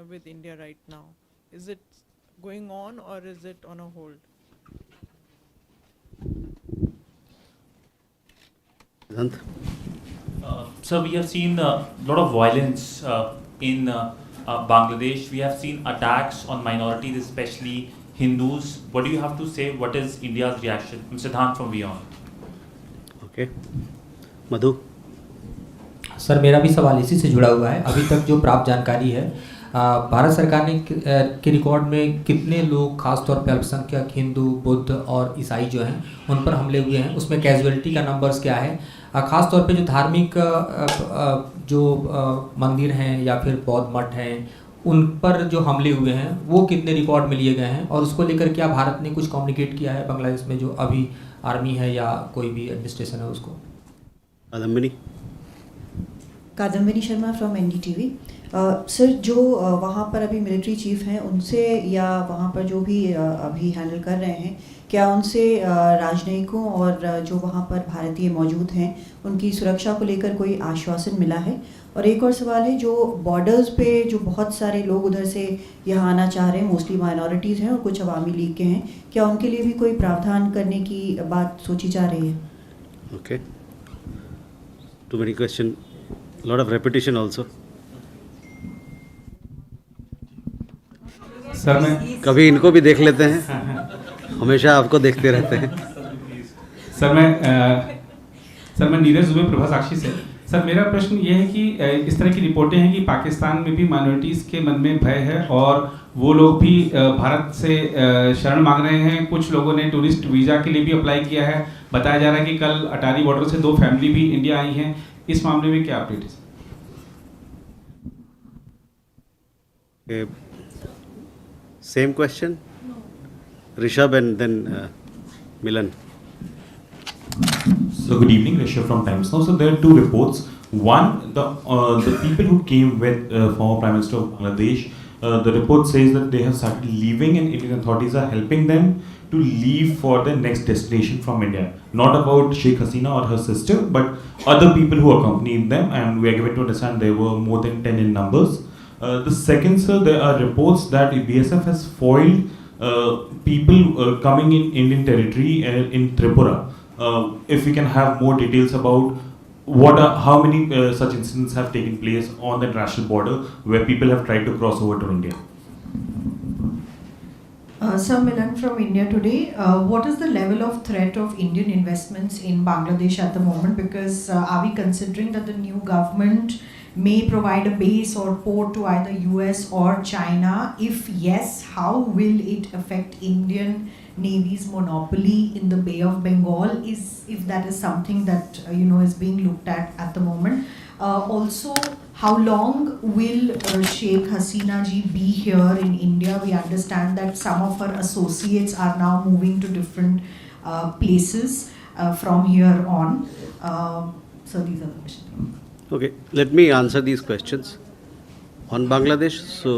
with India right now? Is it going on or is it on a hold? So we have seen a lot of violence in Bangladesh. We have seen attacks on minorities, especially Hindus. What do you have to say? What is India's reaction? Mr. Dhan from Beyond. Okay. Madhu. Sir मेरा भी सवाल इसी से जुड़ा हुआ है। अभी तक जो प्राप्त जानकारी है, भारत सरकार ने के रिकॉर्ड में कितने लोग खासतौर पर अल्पसंख्यक हिंदू, बुद्ध और ईसाई जो हैं उन पर हमले हुए हैं, उसमें कैजुअलिटी का नंबर्स क्या है? ख़ासतौर पे जो धार्मिक जो मंदिर हैं या फिर बौद्ध मठ हैं उन पर जो हमले हुए हैं वो कितने रिकॉर्ड में लिए गए हैं, और उसको लेकर क्या भारत ने कुछ कम्युनिकेट किया है बांग्लादेश में जो अभी आर्मी है या कोई भी एडमिनिस्ट्रेशन है उसको? Kadambini Sharma from NDTV. Sir, जो वहाँ पर अभी मिलिट्री चीफ हैं उनसे या वहाँ पर जो भी अभी हैंडल कर रहे हैं, क्या उनसे राजनयिकों और जो वहाँ पर भारतीय मौजूद हैं उनकी सुरक्षा को लेकर कोई आश्वासन मिला है? और एक और सवाल है, जो बॉर्डर्स पे जो बहुत सारे लोग उधर से यहाँ आना चाह रहे हैं, मोस्टली माइनॉरिटीज़ हैं और कुछ अवामी लीग के हैं, क्या उनके लिए भी कोई प्रावधान करने की बात सोची जा रही है? Okay, too many question, lot of repetition also. Sir मैं कभी इनको भी देख लेते हैं, हमेशा आपको देखते रहते हैं। सर मैं नीरज दुबे प्रभा साक्षी से। सर मेरा प्रश्न ये है कि इस तरह की रिपोर्टें हैं कि पाकिस्तान में भी माइनॉरिटीज़ के मन में भय है और वो लोग भी भारत से शरण मांग रहे हैं। कुछ लोगों ने टूरिस्ट वीज़ा के लिए भी अप्लाई किया है। बताया जा रहा है कि कल अटारी बॉर्डर से 2 फैमिली भी इंडिया आई हैं। इस मामले में क्या अपडेट है? Same question, Rishabh and then Milan. So good evening, Rishabh from Times Now. So there are 2 reports. One, the people who came with former Prime Minister of Bangladesh, the report says that they have started leaving and Indian authorities are helping them to leave for their next destination from India. Not about Sheikh Hasina or her sister, but other people who accompanied them, and we are given to understand there were more than 10 in numbers. The second, sir, there are reports that BSF has foiled people coming in Indian territory in Tripura. If we can have more details about how many such incidents have taken place on the international border where people have tried to cross over to India. Sir Milan from India Today. What is the level of threat of Indian investments in Bangladesh at the moment? Because are we considering that the new government may provide a base or port to either US or China? If yes, how will it affect Indian Navy's monopoly in the Bay of Bengal, if that is something that is being looked at the moment? Also, how long will Sheikh Hasina ji be here in India? We understand that some of her associates are now moving to different places from here on. So these are the questions. Okay, let me answer these questions on Bangladesh. So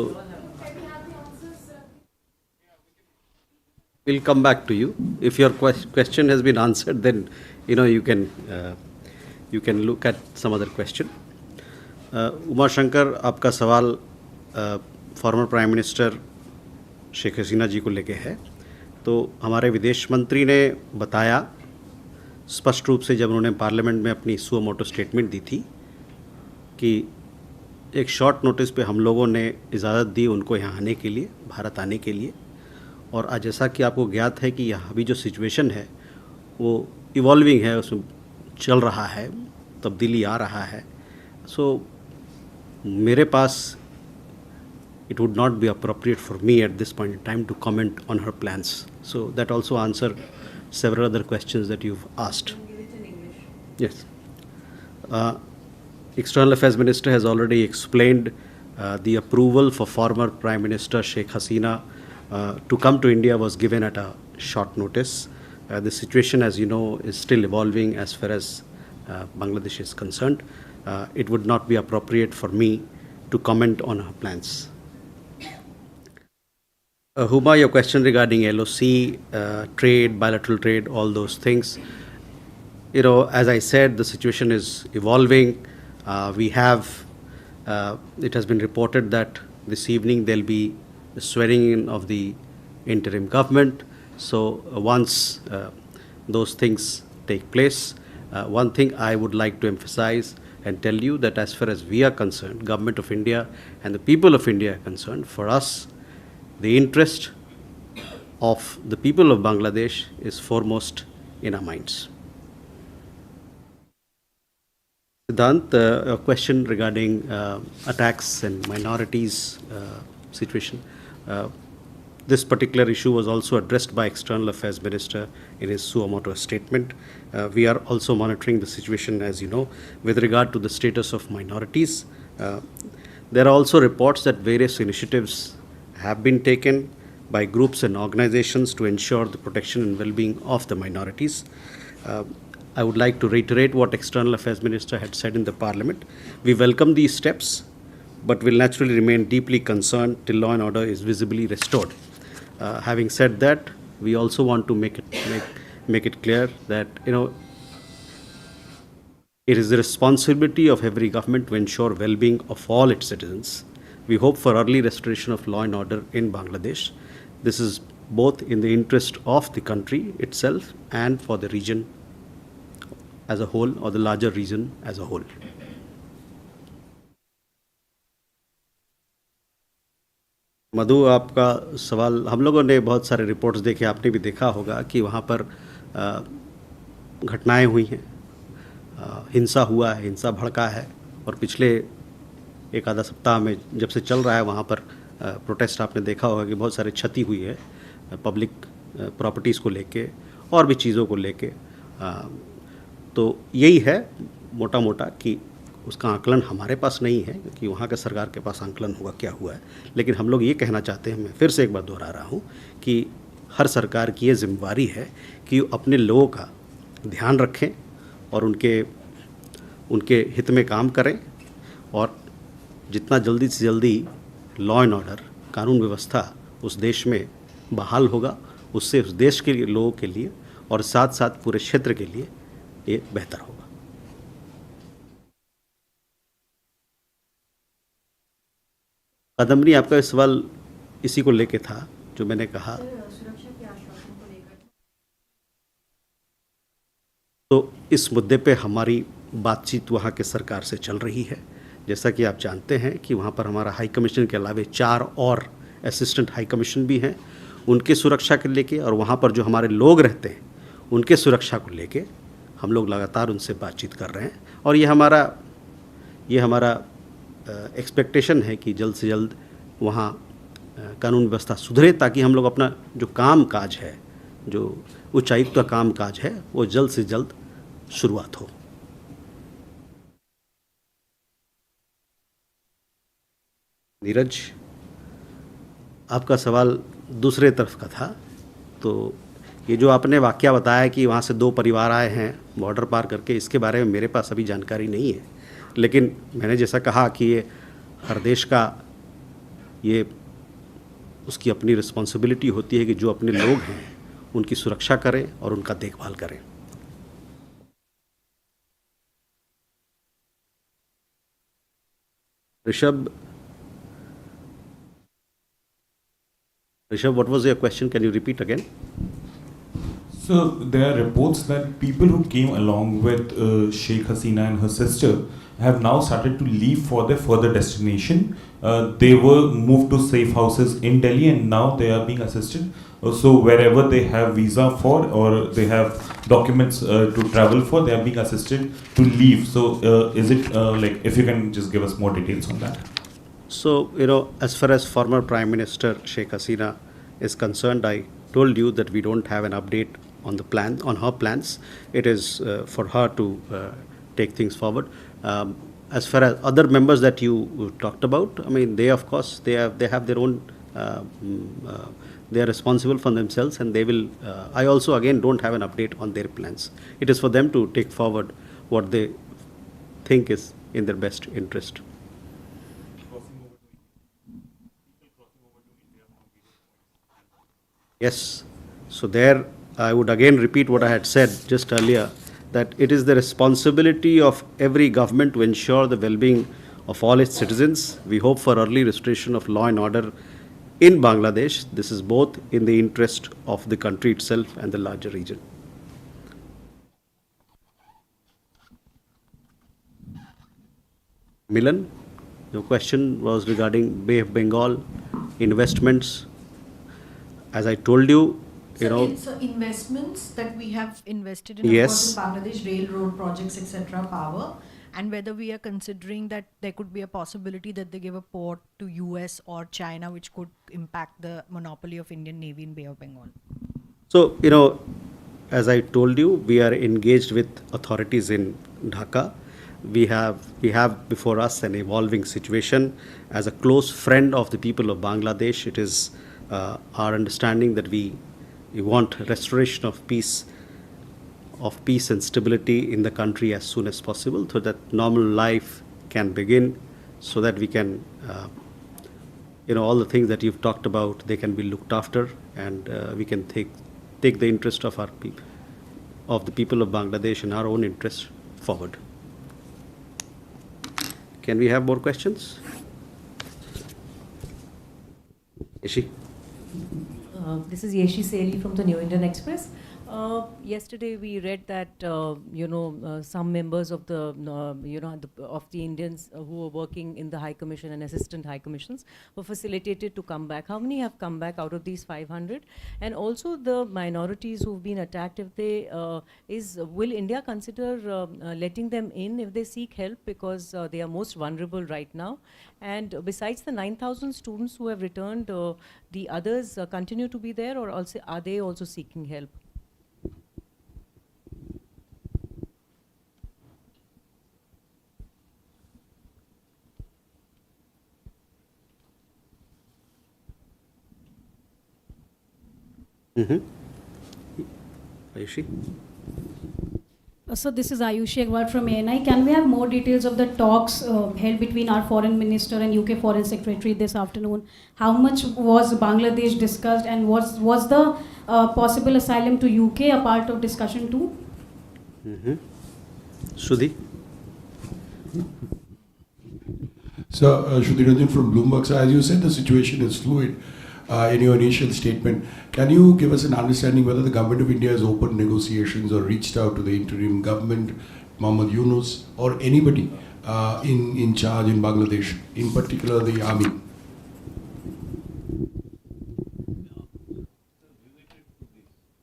we'll come back to you. If your question has been answered, then you can look at some other question. Uma Shankar, आपका सवाल former prime minister Sheikh Hasina जी को लेके है। तो हमारे विदेश मंत्री ने बताया स्पष्ट रूप से, जब उन्होंने पार्लियामेंट में अपनी सुओ मोटो स्टेटमेंट दी थी, कि एक शॉर्ट नोटिस पे हम लोगों ने इजाज़त दी उनको यहाँ आने के लिए, भारत आने के लिए। और आज जैसा कि आपको ज्ञात है कि यहाँ अभी जो सिचुएशन है वो इवॉल्विंग है, उसमें चल रहा है, तब्दीली आ रहा है। सो मेरे पास it would not be appropriate for me at this point in time to comment on her plans. So that also answer several other questions that you've asked. Yes. External Affairs Minister has already explained the approval for former Prime Minister Sheikh Hasina to come to India was given at a short notice. The situation, as you know, is still evolving as far as Bangladesh is concerned. It would not be appropriate for me to comment on her plans. Huma, your question regarding LOC, trade, bilateral trade, all those things. As I said, the situation is evolving. It has been reported that this evening there'll be the swearing in of the interim government. So once those things take place, one thing I would like to emphasize and tell you that as far as we are concerned, Government of India and the people of India are concerned, for us, the interest of the people of Bangladesh is foremost in our minds. Siddhant, a question regarding attacks and minorities situation. This particular issue was also addressed by External Affairs Minister in his suo motu statement. We are also monitoring the situation, as you know, with regard to the status of minorities. There are also reports that various initiatives have been taken by groups and organizations to ensure the protection and well-being of the minorities. I would like to reiterate what External Affairs Minister had said in the Parliament. We welcome these steps, but will naturally remain deeply concerned till law and order is visibly restored. Having said that, we also want to make it clear that, you know, it is the responsibility of every government to ensure well-being of all its citizens. We hope for early restoration of law and order in Bangladesh. This is both in the interest of the country itself and for the region as a whole, or the larger region as a whole. मधु, आपका सवाल, हम लोगों ने बहुत सारे reports देखे, आपने भी देखा होगा कि वहाँ पर घटनाएं हुई हैं, हिंसा हुआ है, हिंसा भड़का है, और पिछले एक आधा सप्ताह में जब से चल रहा है वहाँ पर प्रोटेस्ट, आपने देखा होगा कि बहुत सारी क्षति हुई है पब्लिक प्रॉपर्टीज़ को लेके और भी चीज़ों को लेके। तो यही है मोटा मोटा कि उसका आकलन हमारे पास नहीं है, क्योंकि वहाँ के सरकार के पास आकलन होगा क्या हुआ है। लेकिन हम लोग ये कहना चाहते हैं, मैं फिर से एक बार दोहरा रहा हूँ कि हर सरकार की ये जिम्मेवारी है कि अपने लोगों का ध्यान रखें और उनके हित में काम करें, और जितना जल्दी से जल्दी लॉ एंड ऑर्डर, कानून व्यवस्था उस देश में बहाल होगा, उससे उस देश के लोगों के लिए और साथ साथ पूरे क्षेत्र के लिए ये बेहतर होगा। कादम्बरी, आपका सवाल इसी को लेके था जो मैंने कहा। सुरक्षा के आश्वासन को लेकर तो इस मुद्दे पे हमारी बातचीत वहाँ के सरकार से चल रही है। जैसा कि आप जानते हैं कि वहाँ पर हमारा हाई कमीशन के अलावा 4 और असिस्टेंट हाई कमीशन भी हैं, उनके सुरक्षा के लेके, और वहाँ पर जो हमारे लोग रहते हैं उनके सुरक्षा को लेके हम लोग लगातार उनसे बातचीत कर रहे हैं। और ये हमारा एक्सपेक्टेशन है कि जल्द से जल्द वहाँ कानून व्यवस्था सुधरे, ताकि हम लोग अपना जो काम काज है, जो उच्चायुक्त का काम काज है, वो जल्द से जल्द शुरुआत हो। नीरज, आपका सवाल दूसरे तरफ का था। तो ये जो आपने वाकया बताया कि वहाँ से 2 परिवार आए हैं बॉर्डर पार करके, इसके बारे में मेरे पास अभी जानकारी नहीं है। लेकिन मैंने जैसा कहा कि ये हर देश का ये उसकी अपनी रिस्पॉन्सिबिलिटी होती है कि जो अपने लोग हैं उनकी सुरक्षा करें और उनका देखभाल करें। Rishabh, what was your question? Can you repeat again? So there are reports that people who came along with Sheikh Hasina and her sister have now started to leave for their further destination. They were moved to safe houses in Delhi, and now they are being assisted. So wherever they have visa for or they have documents to travel for, they are being assisted to leave. So is it like, if you can just give us more details on that? So, you know, as far as former Prime Minister Sheikh Hasina is concerned, I told you that we don't have an update on the plan, on her plans. It is for her to take things forward. As far as other members that you talked about, I mean, they of course they have their own. They are responsible for themselves, and they will. I also again don't have an update on their plans. It is for them to take forward what they think is in their best interest. Yes. So there, I would again repeat what I had said just earlier, that it is the responsibility of every government to ensure the well-being of all its citizens. We hope for early restoration of law and order in Bangladesh. This is both in the interest of the country itself and the larger region. Milan, your question was regarding Bay of Bengal investments. As I told you, So investments that we have invested in, Yes. of course, in Bangladesh railroad projects, etc., power, and whether we are considering that there could be a possibility that they give a port to US or China, which could impact the monopoly of Indian Navy in Bay of Bengal. So, as I told you, we are engaged with authorities in Dhaka. We have before us an evolving situation. As a close friend of the people of Bangladesh, it is our understanding that we want restoration of peace and stability in the country as soon as possible, so that normal life can begin, so that we can, all the things that you've talked about, they can be looked after, and we can take the interest of the people of Bangladesh and our own interests forward. Can we have more questions? Yeshi? This is Yeshi Seli from the New Indian Express. Yesterday we read that some members of the of the Indians who were working in the High Commission and Assistant High Commissions were facilitated to come back. How many have come back out of these 500? And also the minorities who've been attacked, if they will India consider letting them in if they seek help, because they are most vulnerable right now? And besides the 9,000 students who have returned, the others continue to be there, or also are they also seeking help? Ayushi? So this is Ayushi Agrawal from ANI. Can we have more details of the talks held between our Foreign Minister and UK Foreign Secretary this afternoon? How much was Bangladesh discussed, and was the possible asylum to UK a part of discussion too? Sudhi? So, Shruti Ranjan from Bloomberg. So, as you said, the situation is fluid. In your initial statement, can you give us an understanding whether the government of India has opened negotiations or reached out to the interim government, Mohammad Yunus, or anybody in charge in Bangladesh, in particular the army?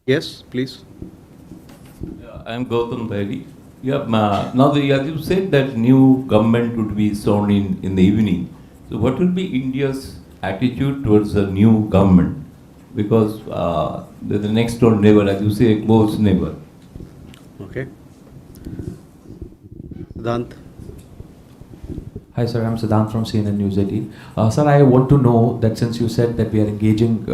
Yes, please. I am Gautam Dairi. Now, as you said that new government would be sworn in the evening. So, what will be India's attitude towards the new government? Because they're the next door neighbor, as you say, a close neighbor. Okay. Siddhant? Hi sir, I'm Siddhant from CNN News 18. Sir, I want to know that since you said that we are engaging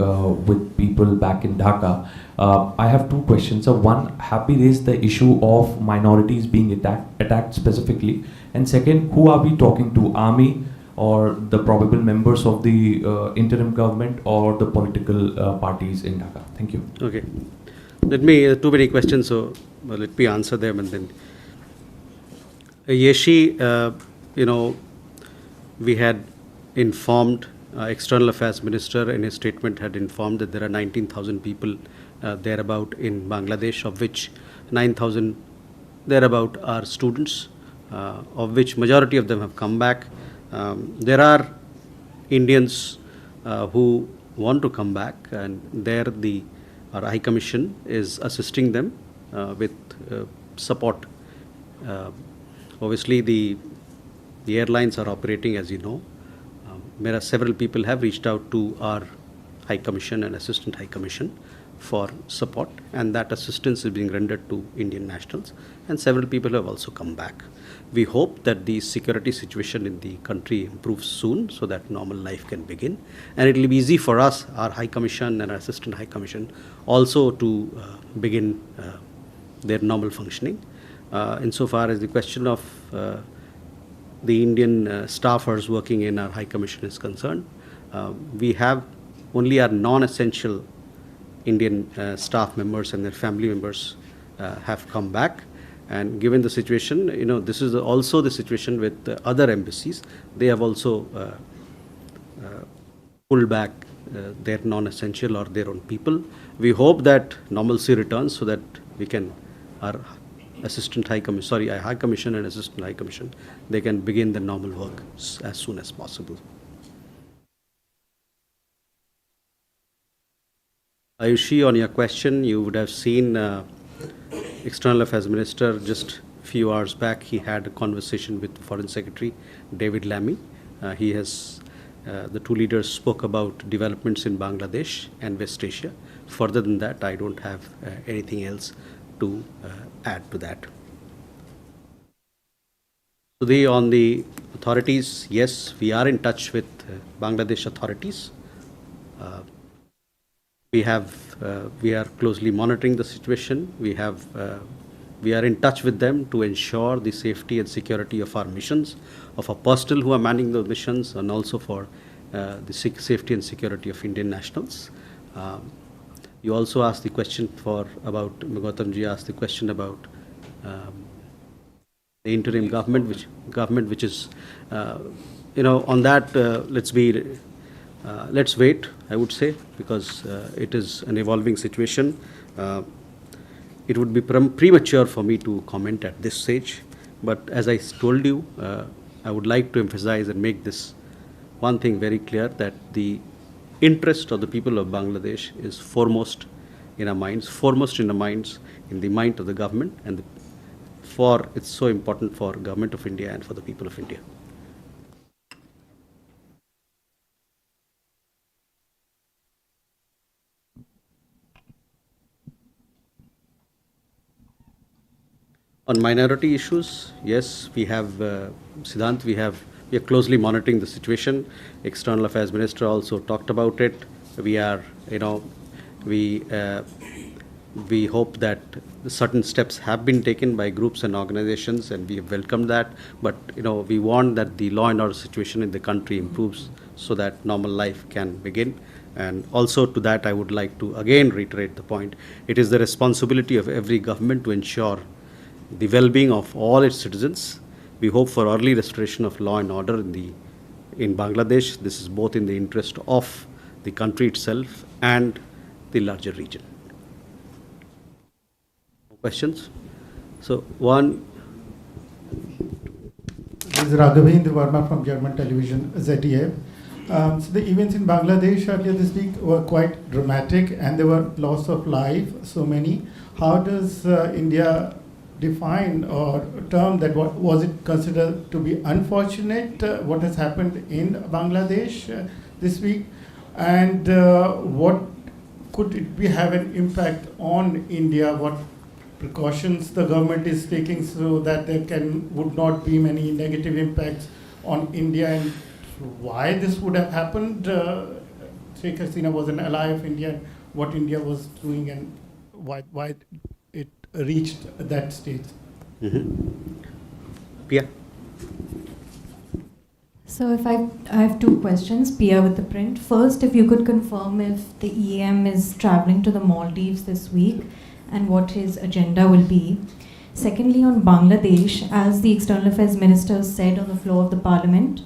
with people back in Dhaka, I have two questions. So one, have we raised the issue of minorities being attacked specifically? And second, who are we talking to? Army, or the probable members of the interim government, or the political parties in Dhaka? Thank you. Okay. Too many questions, so let me answer them and then. Yeshi, we had informed External Affairs Minister in his statement had informed that there are 19,000 people thereabout in Bangladesh, of which 9,000 thereabout are students, of which majority of them have come back. There are Indians who want to come back, and there our High Commission is assisting them with support. Obviously, the airlines are operating, as you know. There are several people have reached out to our High Commission and Assistant High Commission for support, and that assistance is being rendered to Indian nationals, and several people have also come back. We hope that the security situation in the country improves soon, so that normal life can begin, and it will be easy for us, our High Commission and our Assistant High Commission, also to begin their normal functioning. Insofar as the question of the Indian staffers working in our High Commission is concerned, we have only our non-essential Indian staff members and their family members have come back. And given the situation, this is also the situation with other embassies. They have also pulled back their non-essential or their own people. We hope that normalcy returns so that we can, our High Commission and Assistant High Commission, they can begin the normal work as soon as possible. Ayushi, on your question, you would have seen External Affairs Minister just a few hours back. He had a conversation with Foreign Secretary David Lammy. The two leaders spoke about developments in Bangladesh and West Asia. Further than that, I don't have anything else to add to that. Today on the authorities, yes, we are in touch with Bangladesh authorities. We are closely monitoring the situation. We are in touch with them to ensure the safety and security of our missions, of our personnel who are manning those missions, and also for the safety and security of Indian nationals. You also asked the question about Gautamji asked the question about the interim government, which is, on that, let's wait, I would say, because it is an evolving situation. It would be premature for me to comment at this stage, but as I told you, I would like to emphasize and make this one thing very clear, that the interest of the people of Bangladesh is foremost in our minds, in the mind of the government, and it's so important for Government of India and for the people of India. On minority issues, yes, we have, Siddhant, we are closely monitoring the situation. External Affairs Minister also talked about it. We are, we hope that certain steps have been taken by groups and organizations, and we have welcomed that. But, we want that the law and order situation in the country improves so that normal life can begin. And also to that, I would like to again reiterate the point. It is the responsibility of every government to ensure the well-being of all its citizens. We hope for early restoration of law and order in Bangladesh. This is both in the interest of the country itself and the larger region. Questions? So one. This is Raghavendra Verma from German television ZDF. So the events in Bangladesh earlier this week were quite dramatic, and there were loss of life, so many. How does India define or term that? What was it considered to be unfortunate, what has happened in Bangladesh this week, and what could it be have an impact on India? What precautions the government is taking so that there would not be many negative impacts on India, and why this would have happened? Sheikh Hasina was an ally of India, what India was doing, and why it reached that stage. Pia. So if I have two questions, Pia with the print. First, if you could confirm if the EM is traveling to the Maldives this week and what his agenda will be. Secondly, on Bangladesh, as the External Affairs Minister said on the floor of the Parliament,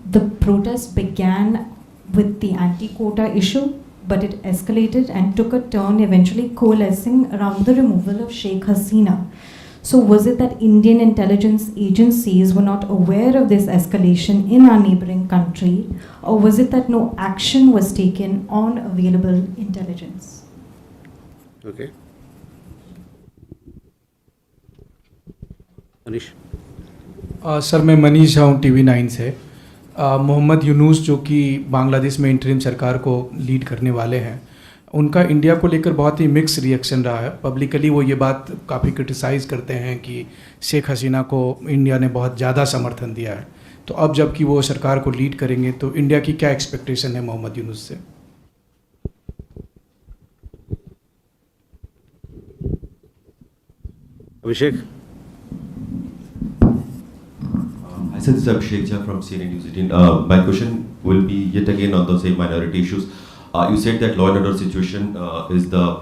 the protest began with the anti-quota issue, but it escalated and took a turn, eventually coalescing around the removal of Sheikh Hasina. So was it that Indian intelligence agencies were not aware of this escalation in our neighboring country, or was it that no action was taken on available intelligence? Okay. Manish. Sir मैं मनीष झा हूँ TV9 से. मोहम्मद यूनुस जो कि बांग्लादेश में interim सरकार को lead करने वाले हैं, उनका इंडिया को लेकर बहुत ही मिक्स रिएक्शन रहा है. पब्लिकली वो ये बात काफ़ी क्रिटिसाइज़ करते हैं कि शेख हसीना को इंडिया ने बहुत ज़्यादा समर्थन दिया है. तो अब जबकि वो सरकार को लीड करेंगे तो इंडिया की क्या एक्सपेक्टेशन है मोहम्मद यूनुस से? Abhishek. I said this is Abhishek Jha from CNN News 18. My question will be yet again on the same minority issues. You said that law and order situation is the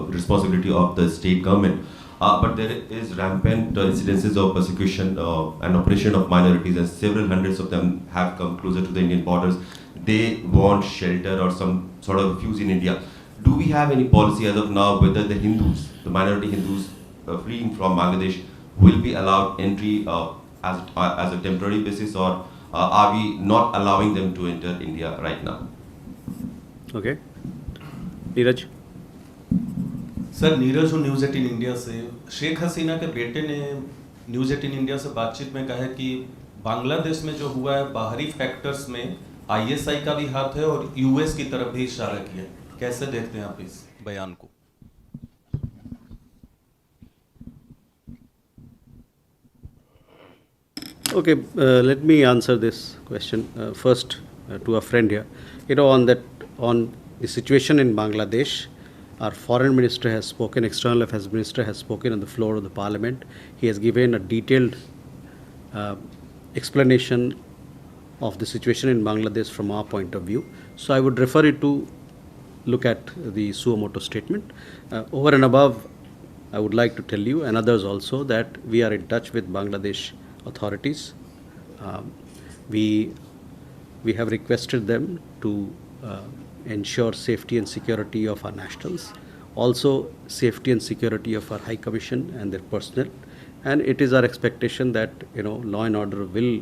responsibility of the state government. but there is rampant incidences of persecution and oppression of minorities, and several hundreds of them have come closer to the Indian borders. They want shelter or some sort of refuge in India. Do we have any policy as of now whether the Hindus, the minority Hindus fleeing from Bangladesh, will be allowed entry as a temporary basis, or are we not allowing them to enter India right now? Okay. Neeraj. Sir, Neeraj हूँ news 18 India से. शेख हसीना के बेटे ने news 18 India से बातचीत में कहा है कि बांग्लादेश में जो हुआ है बाहरी फैक्टर्स में ISI का भी हाथ है और US की तरफ भी इशारा किया. कैसे देखते हैं आप इस बयान को? Okay, let me answer this question first to a friend here. On the situation in Bangladesh, our foreign minister has spoken, external affairs minister has spoken on the floor of the parliament. He has given a detailed explanation of the situation in Bangladesh from our point of view. So I would refer you to look at the suo motu statement. Over and above, I would like to tell you and others also that we are in touch with Bangladesh authorities. We have requested them to ensure safety and security of our nationals, also safety and security of our High Commission and their personnel. And it is our expectation that law and order will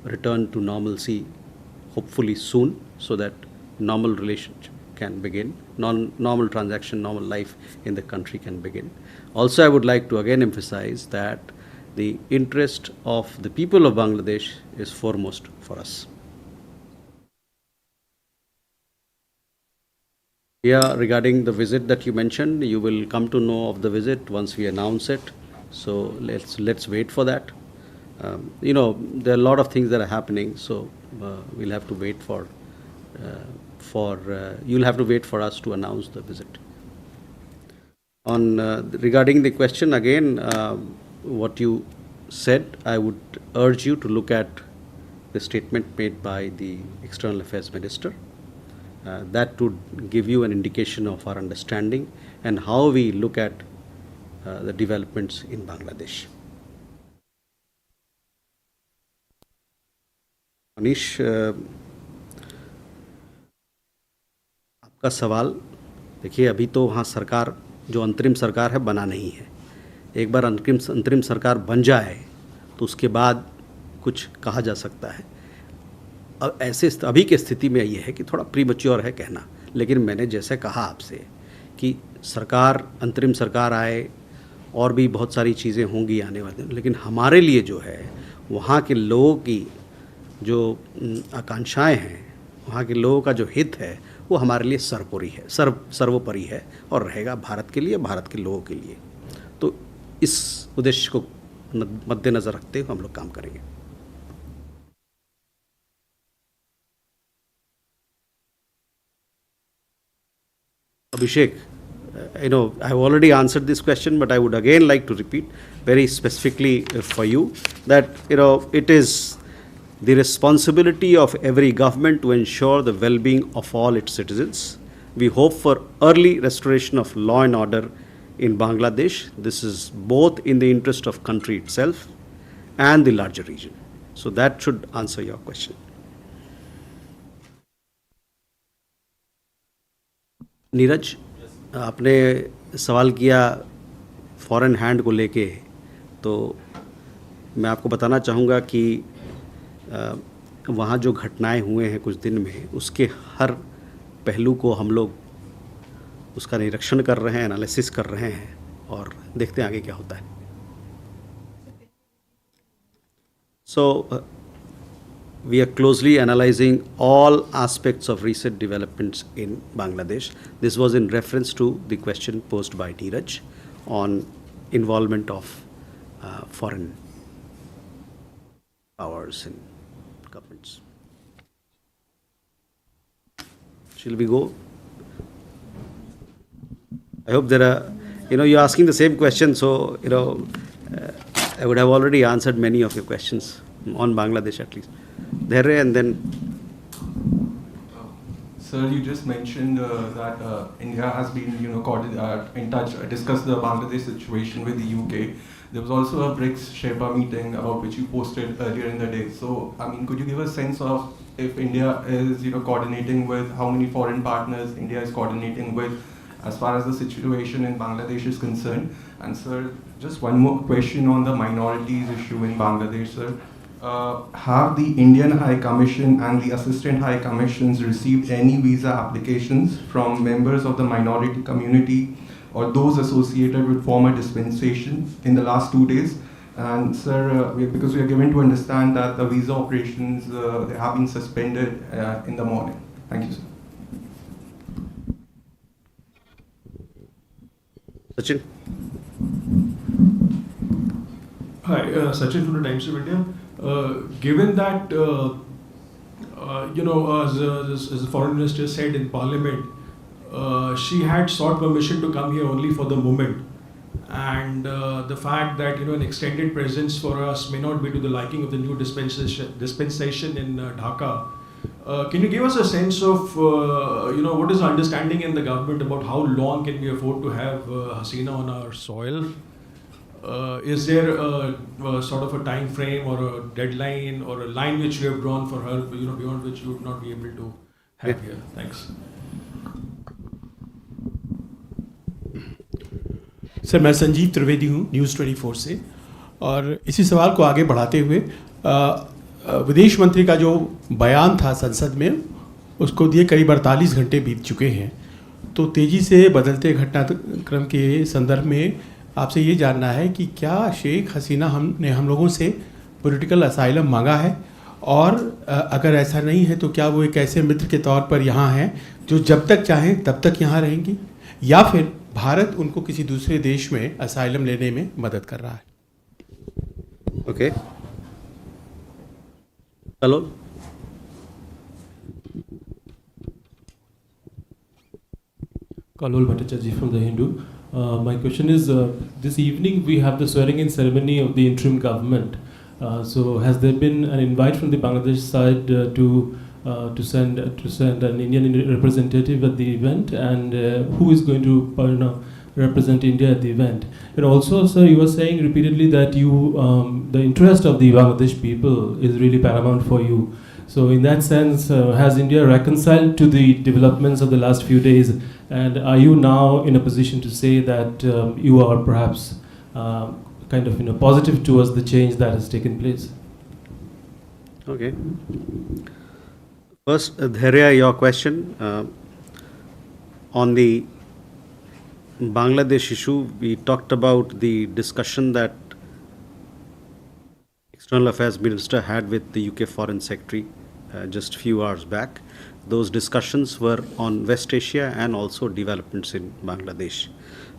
return to normalcy hopefully soon, so that normal relationship can begin, normal transaction, normal life in the country can begin. Also, I would like to again emphasize that the interest of the people of Bangladesh is foremost for us. Yeah, regarding the visit that you mentioned, you will come to know of the visit once we announce it. So let's wait for that. There are a lot of things that are happening, so we'll have to wait you'll have to wait for us to announce the visit. Regarding the question again, what you said, I would urge you to look at the statement made by the External Affairs Minister. That would give you an indication of our understanding and how we look at the developments in Bangladesh. Manish, आपका सवाल देखिए, अभी तो वहाँ सरकार जो अंतरिम सरकार है बना नहीं है. एक बार अंतरिम सरकार बन जाए तो उसके बाद कुछ कहा जा सकता है. अब अभी की स्थिति में ये है कि थोड़ा प्रीमैच्योर है कहना, लेकिन मैंने जैसे कहा आपसे कि सरकार अंतरिम सरकार आए और भी बहुत सारी चीज़ें होंगी आने वाले दिन, लेकिन हमारे लिए जो है वहाँ के लोगों की जो आकांक्षाएं हैं, वहाँ के लोगों का जो हित है, वो हमारे लिए सर्वोपरि है और रहेगा भारत के लिए, भारत के लोगों के लिए. तो इस उद्देश्य को मद्देनजर रखते हुए हम लोग काम करेंगे. Abhishek, I have already answered this question, but I would again like to repeat very specifically for you that it is the responsibility of every government to ensure the well-being of all its citizens. We hope for early restoration of law and order in Bangladesh. This is both in the interest of country itself and the larger region. So that should answer your question. Neeraj, आपने सवाल किया foreign hand को लेके, तो मैं आपको बताना चाहूँगा कि वहाँ जो घटनाएं हुए हैं कुछ दिन में, उसके हर पहलू को हम लोग उसका निरीक्षण कर रहे हैं, एनालिसिस कर रहे हैं और देखते हैं आगे क्या होता है. So we are closely analyzing all aspects of recent developments in Bangladesh. This was in reference to the question posed by Neeraj on involvement of foreign powers in governments. Shall we go? I hope there are, you're asking the same question, so, I would have already answered many of your questions on Bangladesh at least. There and then. Sir, you just mentioned that India has been, in touch, discussed the Bangladesh situation with the UK. There was also a BRICS Sherpa meeting about which you posted earlier in the day. So, I mean, could you give a sense of if India is, coordinating with how many foreign partners India is coordinating with as far as the situation in Bangladesh is concerned? And sir, just one more question on the minorities issue in Bangladesh, sir. Have the Indian High Commission and the Assistant High Commissions received any visa applications from members of the minority community or those associated with former dispensations in the last 2 days? And sir, because we are given to understand that the visa operations they have been suspended in the morning. Thank you, sir. Sachin. Hi, Sachin from the Times of India. Given that, as the foreign minister said in Parliament, she had sought permission to come here only for the moment. And the fact that, an extended presence for us may not be to the liking of the new dispensation in Dhaka. Can you give us a sense of, what is the understanding in the government about how long can we afford to have Hasina on our soil? Is there a sort of a time frame or a deadline or a line which we have drawn for her, beyond which you would not be able to have here? Thanks. Sir, मैं संजीव त्रिवेदी हूँ news 24 से, और इसी सवाल को आगे बढ़ाते हुए विदेश मंत्री का जो बयान था संसद में, उसको दिए करीब 48 घंटे बीत चुके हैं। तो तेज़ी से बदलते घटनाक्रम के संदर्भ में आपसे ये जानना है कि क्या शेख हसीना हम लोगों से पॉलिटिकल असाइलम मांगा है, और अगर ऐसा नहीं है तो क्या वो एक ऐसे मित्र के तौर पर यहाँ हैं जो जब तक चाहें तब तक यहाँ रहेंगी, या फिर भारत उनको किसी दूसरे देश में असाइलम लेने में मदद कर रहा है? Okay, hello. Kalol Bhattacharjee from The Hindu. My question is, this evening we have the swearing-in ceremony of the interim government. So has there been an invite from the Bangladesh side to send an Indian representative at the event, and who is going to represent India at the event? And also, sir, you were saying repeatedly that the interest of the Bangladesh people is really paramount for you. So in that sense, has India reconciled to the developments of the last few days, and are you now in a position to say that you are perhaps kind of positive towards the change that has taken place? Okay. First, Dhairya, your question on the Bangladesh issue. We talked about the discussion that External Affairs Minister had with the UK Foreign Secretary just a few hours back. Those discussions were on West Asia and also developments in Bangladesh.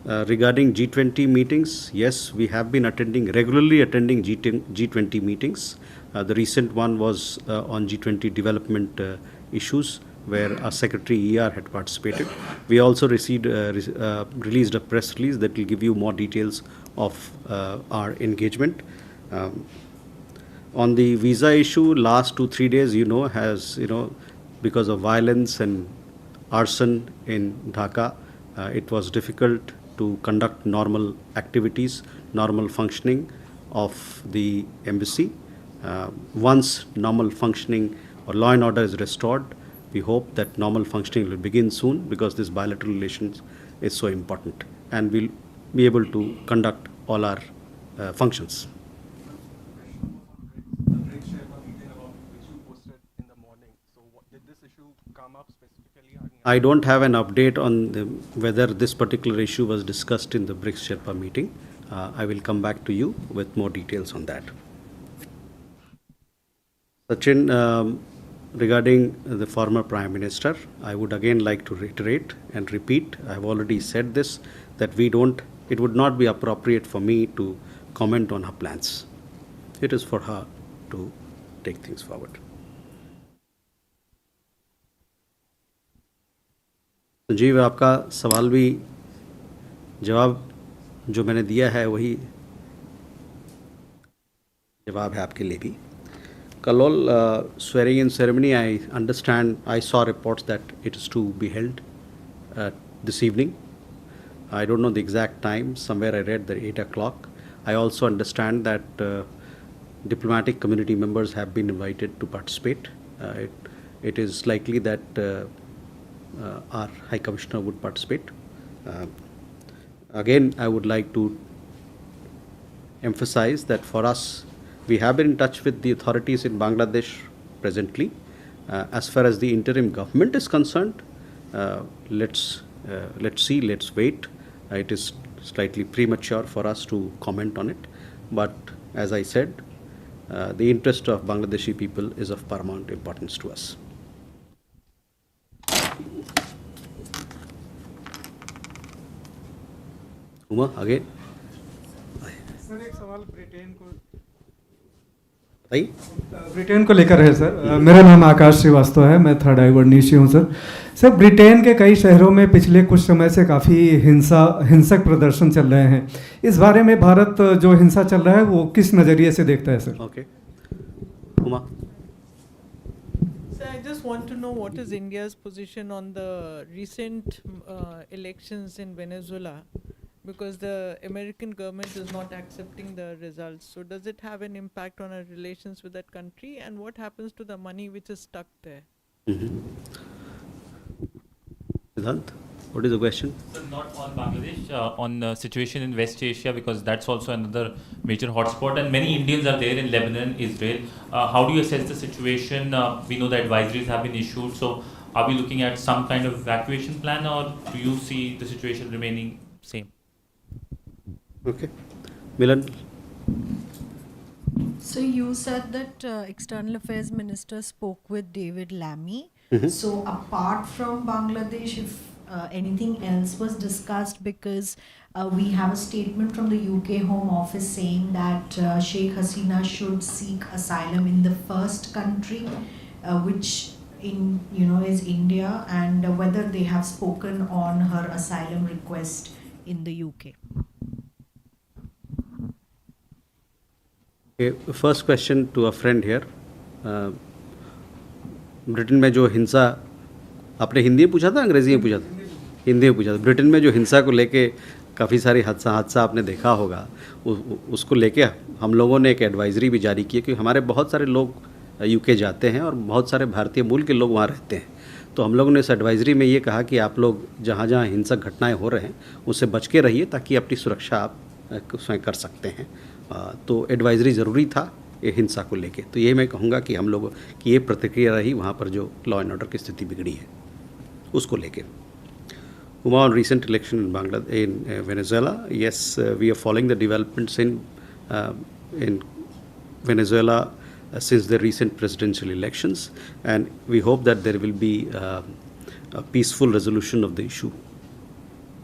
Regarding G20 meetings, yes, we have been regularly attending G20 meetings. The recent one was on G20 development issues, where our Secretary ER had participated. We also released a press release that will give you more details of our engagement. On the visa issue, last 2-3 days, has, because of violence and arson in Dhaka, it was difficult to conduct normal activities, normal functioning of the embassy. Once normal functioning or law and order is restored, we hope that normal functioning will begin soon, because this bilateral relations is so important, and we'll be able to conduct all our functions. I don't have an update on whether this particular issue was discussed in the BRICS Sherpa meeting. I will come back to you with more details on that. Sachin, regarding the former Prime Minister, I would again like to reiterate and repeat, I have already said this, that it would not be appropriate for me to comment on her plans. It is for her to take things forward. Sanjeev, आपका सवाल भी जवाब जो मैंने दिया है वही जवाब है आपके लिए भी। Kalol, swearing in ceremony, I understand, I saw reports that it is to be held this evening. I don't know the exact time, somewhere I read that 8 o'clock. I also understand that diplomatic community members have been invited to participate. It is likely that our High Commissioner would participate. Again, I would like to emphasize that for us, we have been in touch with the authorities in Bangladesh presently. As far as the interim government is concerned, let's see, let's wait. It is slightly premature for us to comment on it. But as I said, the interest of Bangladeshi people is of paramount importance to us. Uma, again. Sir एक सवाल Britain को बताइए। Britain को लेकर है sir. मेरा नाम आकाश श्रीवास्तव है, मैं थर्ड आई वर्णिशी हूँ सर। सर ब्रिटेन के कई शहरों में पिछले कुछ समय से काफ़ी हिंसक प्रदर्शन चल रहे हैं। इस बारे में भारत जो हिंसा चल रहा है वो किस नज़रिए से देखता है sir? Okay Uma. So I just want to know what is India's position on the recent elections in Venezuela, because the American government is not accepting the results. So does it have an impact on our relations with that country, and what happens to the money which is stuck there? Siddhant, what is the question? So not on Bangladesh, on the situation in West Asia, because that's also another major hotspot, and many Indians are there in Lebanon, Israel. How do you assess the situation? We know that advisories have been issued, so are we looking at some kind of evacuation plan, or do you see the situation remaining same? Okay. Milan. So you said that External Affairs Minister spoke with David Lammy. So apart from Bangladesh, if anything else was discussed, because we have a statement from the UK Home Office saying that Sheikh Hasina should seek asylum in the first country, which is India, and whether they have spoken on her asylum request in the UK. Okay, first question to a friend here. Britain में जो हिंसा, आपने हिंदी में पूछा था अंग्रेजी में पूछा था? हिंदी में पूछा था। ब्रिटेन में जो हिंसा को लेके काफ़ी सारी हादसा आपने देखा होगा, उसको लेके हम लोगों ने एक एडवाइजरी भी जारी की, क्योंकि हमारे बहुत सारे लोग यूके जाते हैं और बहुत सारे भारतीय मूल के लोग वहाँ रहते हैं। तो हम लोगों ने इस एडवाइजरी में ये कहा कि आप लोग जहाँ जहाँ हिंसक घटनाएं हो रहे हैं उससे बच के रहिए, ताकि अपनी सुरक्षा आप स्वयं कर सकते हैं। तो एडवाइजरी ज़रूरी था ये हिंसा को लेके। तो ये मैं कहूँगा कि हम लोगों की ये प्रतिक्रिया रही वहाँ पर जो लॉ एंड ऑर्डर की स्थिति बिगड़ी है उसको लेके। Uma, on recent election in Venezuela, yes, we are following the developments in Venezuela since the recent presidential elections, and we hope that there will be a peaceful resolution of the issue.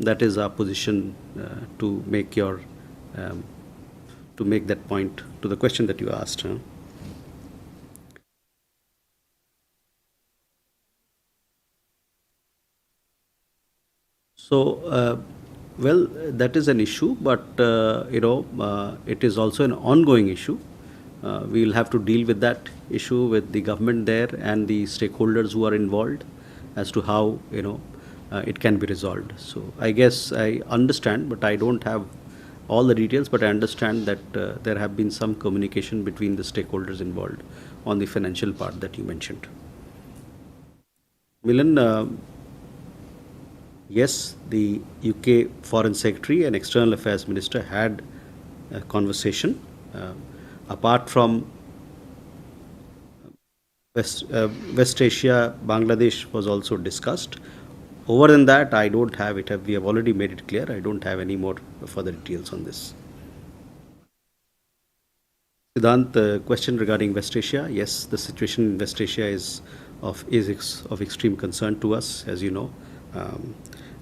That is our position to make that point to the question that you asked. So, well, that is an issue, but it is also an ongoing issue. We will have to deal with that issue with the government there and the stakeholders who are involved as to how it can be resolved. So I guess I understand, but I don't have all the details, but I understand that there have been some communication between the stakeholders involved on the financial part that you mentioned. Milan, yes, the UK Foreign Secretary and External Affairs Minister had a conversation. Apart from West Asia, Bangladesh was also discussed. Over than that, I don't have it. We have already made it clear. I don't have any more further details on this. Siddhant, question regarding West Asia. Yes, the situation in West Asia is of extreme concern to us. As you know,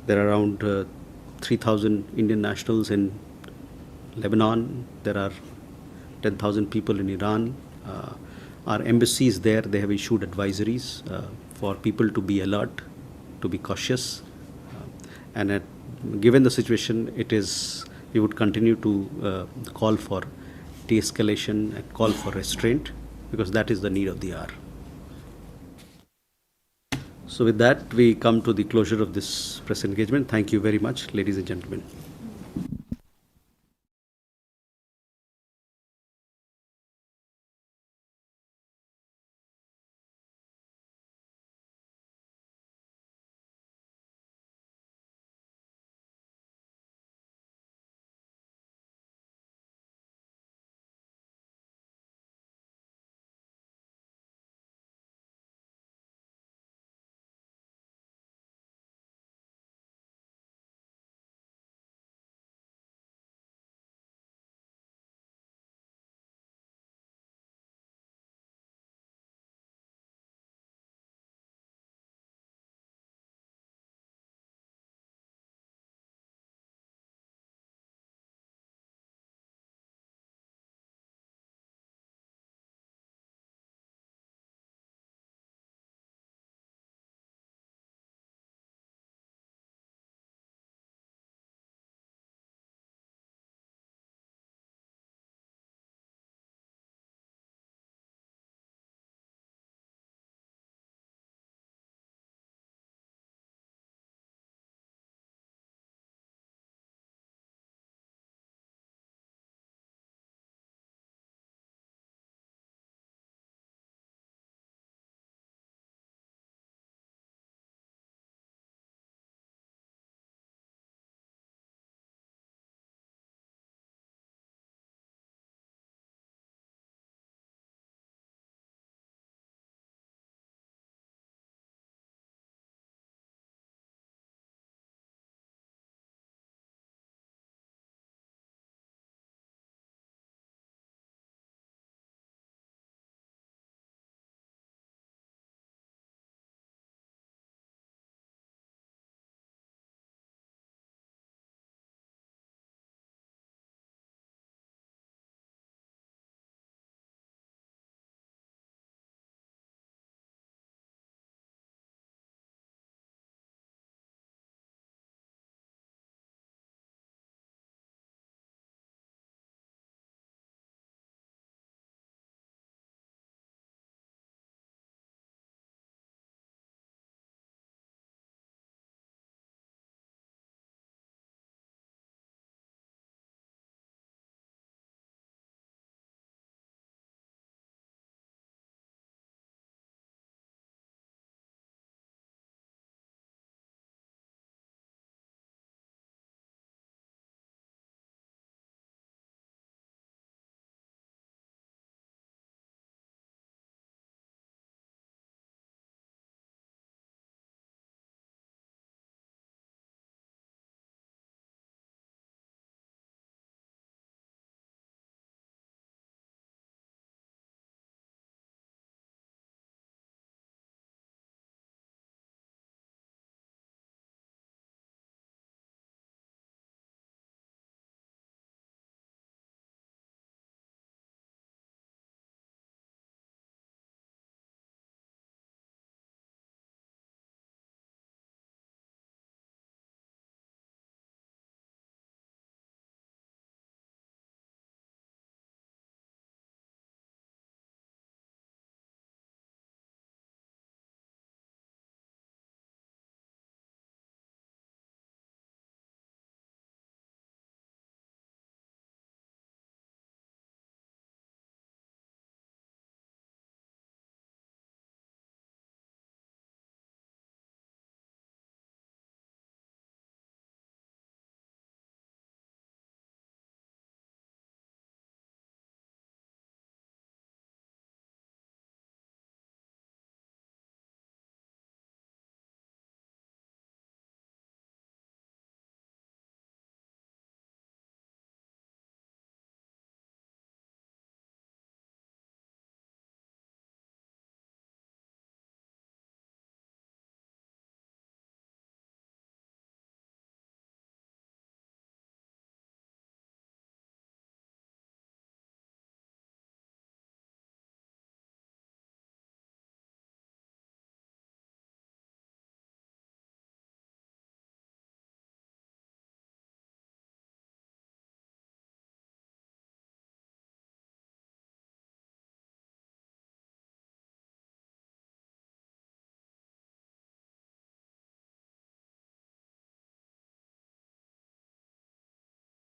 there are around 3,000 Indian nationals in Lebanon. There are 10,000 people in Iran. Our embassies there, they have issued advisories for people to be alert, to be cautious, and given the situation, we would continue to call for de-escalation and call for restraint. because that is the need of the hour. So with that, we come to the closure of this press engagement. Thank you very much, ladies and gentlemen.